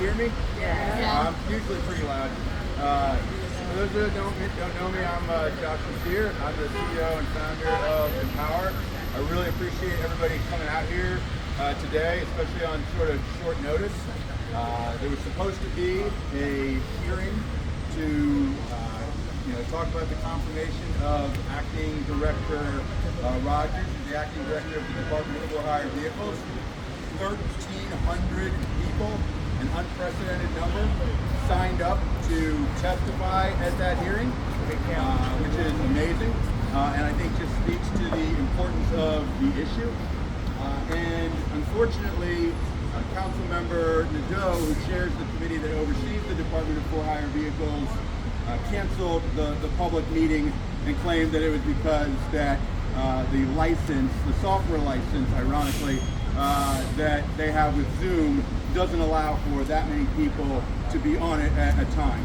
hear me? Yeah. I'm usually pretty loud. For those who don't know me, I'm Josh Sear. I'm the CEO and founder of Empower. I really appreciate everybody coming out here today, especially on sort of short notice. There was supposed to be a hearing to talk about the confirmation of Acting Director Rogers, the Acting Director of the Department of For-Hire Vehicles. 1,300 people, an unprecedented number, signed up to testify at that hearing, which is amazing, and I think just speaks to the importance of the issue. And unfortunately, Councilmember Nadeau, who chairs the committee that oversees the Department of For-Hire Vehicles, canceled the public meeting and claimed that it was because that the license, the software license, ironically, that they have with Zoom doesn't allow for that many people to be on it at a time.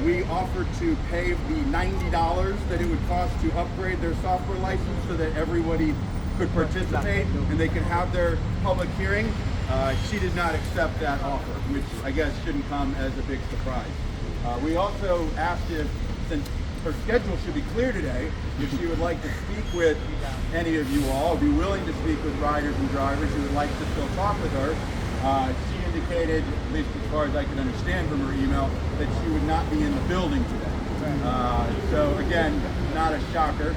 We offered to pay the $90 that it would cost to upgrade their software license so that everybody could participate and they could have their public hearing. She did not accept that offer, which I guess shouldn't come as a big surprise. We also asked if, since her schedule should be clear today, if she would like to speak with any of you all, be willing to speak with riders and drivers who would like to still talk with her. She indicated, at least as far as I can understand from her email, that she would not be in the building today. So again, not a shocker.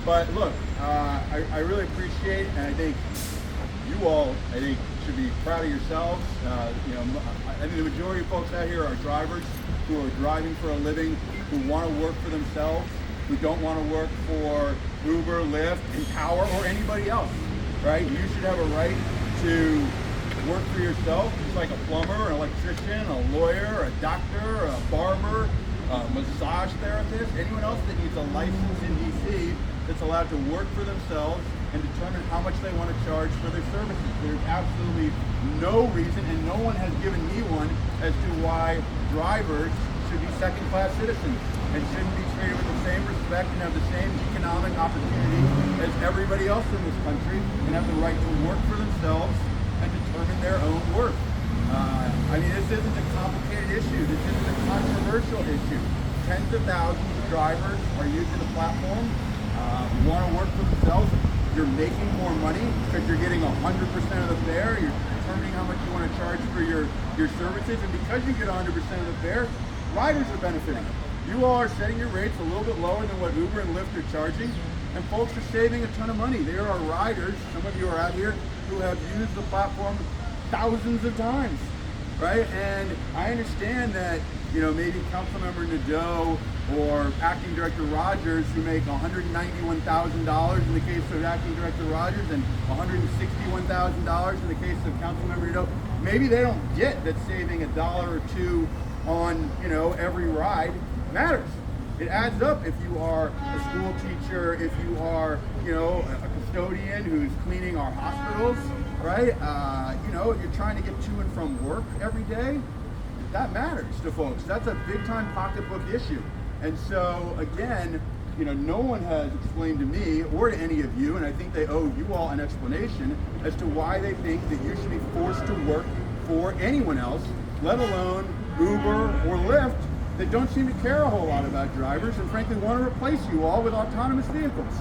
But look, I really appreciate, and I think you all, should be proud of yourselves. I think the majority of folks out here are drivers who are driving for a living, who want to work for themselves, who don't want to work for Uber, Lyft, Empower, or anybody else, right? You should have a right to work for yourself, just like a plumber, an electrician, a lawyer, a doctor, a barber, a massage therapist, anyone else that needs a license in DC that's allowed to work for themselves and determine how much they want to charge for their services. There's absolutely no reason, and no one has given me one, as to why drivers should be second-class citizens and shouldn't be treated with the same respect and have the same economic opportunity as everybody else in this country and have the right to work for themselves and determine their own worth. This isn't a complicated issue. This isn't a controversial issue. Tens of thousands of drivers are using the platform, want to work for themselves. You're making more money because you're getting 100% of the fare. You're determining how much you want to charge for your services, and because you get 100% of the fare, riders are benefiting. You all are setting your rates a little bit lower than what Uber and Lyft are charging, and folks are saving a ton of money. There are riders, some of you are out here, who have used the platform thousands of times, right? And I understand that, maybe Councilmember Nadeau or Acting Director Rogers, who make $191,000 in the case of Acting Director Rogers and $161,000 in the case of Councilmember Nadeau, maybe they don't get that saving $1 or $2 on, every ride matters. It adds up if you are a school teacher, if you are, a custodian who's cleaning our hospitals, right? If you're trying to get to and from work every day, that matters to folks. That's a big time pocketbook issue. And so again, no one has explained to me or to any of you, and I think they owe you all an explanation as to why they think that you should be forced to work for anyone else, let alone Uber or Lyft, that don't seem to care a whole lot about drivers and frankly want to replace you all with autonomous vehicles.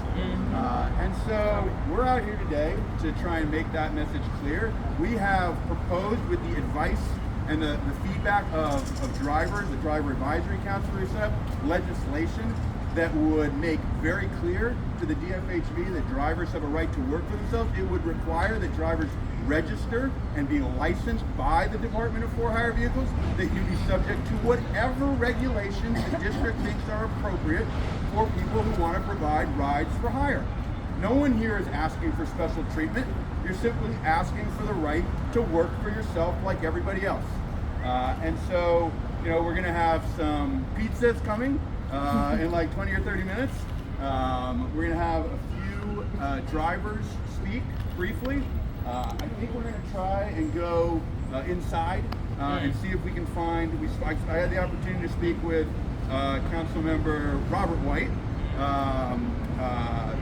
And so we're out here today to try and make that message clear. We have proposed, with the advice and the feedback of drivers, the Driver Advisory Council we set up, legislation that would make very clear to the DFHV that drivers have a right to work for themselves. It would require that drivers register and be licensed by the Department of For-Hire Vehicles, that you be subject to whatever regulations the district thinks are appropriate for people who want to provide rides for hire. No one here is asking for special treatment. You're simply asking for the right to work for yourself like everybody else. And so, we're going to have some pizzas coming in like 20 or 30 minutes. We're going to have a few drivers speak briefly. I think we're going to try and go inside and see if we can find. I had the opportunity to speak with Councilmember Robert White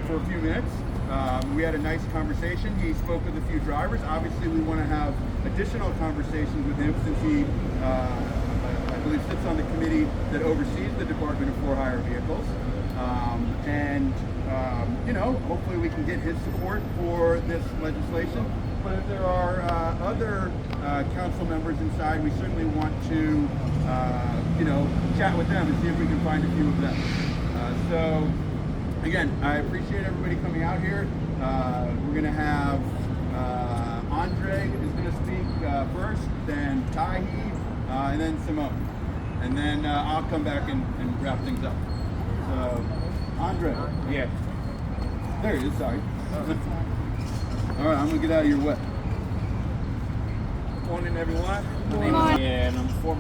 for a few minutes. We had a nice conversation. He spoke with a few drivers. Obviously, we want to have additional conversations with him since he, I believe, sits on the committee that oversees the Department of For-Hire Vehicles. You know, hopefully we can get his support for this legislation. But if there are other council members inside, we certainly want to, you know, chat with them and see if we can find a few of them. So, again, I appreciate everybody coming out here. We're going to have Andre is going to speak first, then Tihee, and then Simone. And then I'll come back and wrap things up. So, Andre. Yeah. There he is, sorry. All right, I'm going to get out of your way. Good morning, everyone. My name is and I'm a former